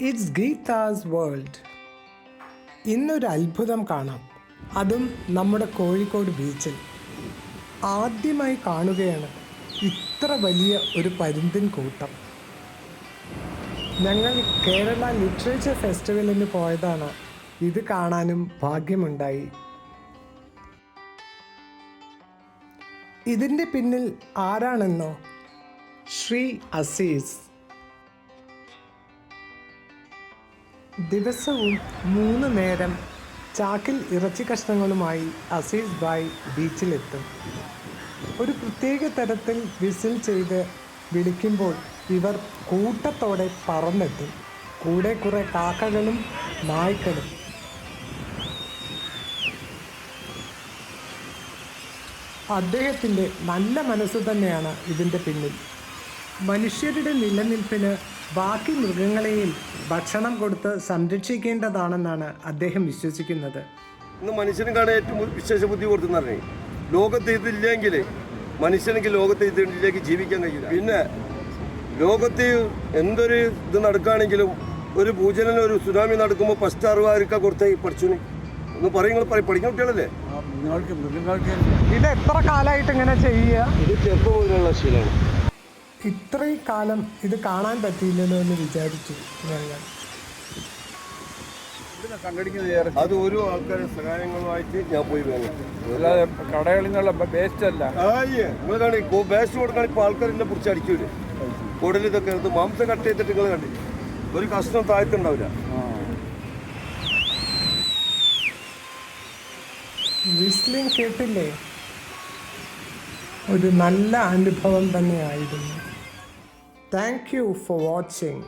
It's Geetha's world. ഇന്നൊരു അത്ഭുതം കാണാം, അതും നമ്മുടെ കോഴിക്കോട് ബീച്ചിൽ. ആദ്യമായി കാണുകയാണ് ഇത്ര വലിയ ഒരു പരുന്തിൻ കൂട്ടം. ഞങ്ങൾ കേരള ലിറ്ററേച്ചർ ഫെസ്റ്റിവലിന് പോയതാണ്. ഇത് കാണാനും ഭാഗ്യമുണ്ടായി. ഇതിൻ്റെ പിന്നിൽ ആരാണെന്നോ? ശ്രീ അസീസ്. ദിവസവും 3 നേരം ചാക്കിൽ ഇറച്ചി കഷ്ണങ്ങളുമായി അസീസ് ഭായ് ബീച്ചിലെത്തും. ഒരു പ്രത്യേക തരത്തിൽ വിസിൽ ചെയ്ത് വിളിക്കുമ്പോൾ ഇവർ കൂട്ടത്തോടെ പറന്നെത്തും. കൂടെ കുറേ കാക്കകളും നായ്ക്കളും. അദ്ദേഹത്തിൻ്റെ നല്ല മനസ്സ് തന്നെയാണ് ഇതിൻ്റെ പിന്നിൽ. മനുഷ്യരുടെ നിലനിൽപ്പിന് ബാക്കി മൃഗങ്ങളെയും ഭക്ഷണം കൊടുത്ത് സംരക്ഷിക്കേണ്ടതാണെന്നാണ് അദ്ദേഹം വിശ്വസിക്കുന്നത്. ഇന്ന് മനുഷ്യനക്കാണ് ഏറ്റവും വിശേഷ ബുദ്ധി കൊടുത്തെന്ന് പറഞ്ഞേ. ലോകത്ത് ഇതില്ലെങ്കിൽ മനുഷ്യനെങ്കിൽ ലോകത്ത് ഇതിലേക്ക് ജീവിക്കാൻ കഴിയില്ല. പിന്നെ ലോകത്ത് എന്തൊരു ഇത് നടക്കുകയാണെങ്കിലും ഒരു ഭൂചലനം, ഒരു സുനാമി നടക്കുമ്പോൾ ഫസ്റ്റ് അറിവായിരിക്കാം കൊടുത്ത പഠിച്ചുന് ഒന്ന് പറയുമ്പോൾ പഠിക്കുന്ന കുട്ടികളല്ലേ. ഇത് എത്ര കാലമായിട്ട് ഇങ്ങനെ ചെയ്യുക? ഇത് ചെറുപ്പം മുതലുള്ള ശീലമാണ്. ഇത്രയും കാലം ഇത് കാണാൻ പറ്റിയില്ലല്ലോ എന്ന് വിചാരിച്ചു ഞങ്ങൾ. അത് ഓരോ ആൾക്കാരെ സഹായങ്ങളുമായിട്ട് ഞാൻ പോയി വാങ്ങി. കടകളിൽ നിന്നുള്ള വേസ്റ്റ് അല്ല. നിങ്ങളാണ് വേസ്റ്റ് കൊടുക്കാൻ ഇപ്പോൾ ആൾക്കാരെല്ലാം പിടിച്ച് അടിക്കൂലേ. കുടൽ ഇതൊക്കെ എടുത്ത് മാംസം കട്ട് ചെയ്തിട്ട് നിങ്ങൾ കണ്ടി ഒരു കഷ്ണം താഴ്ത്തുണ്ടാവില്ല. വിസ്ലിംഗ് കേട്ടില്ലേ? ഒരു നല്ല അനുഭവം തന്നെയായിരുന്നു. Thank you for watching.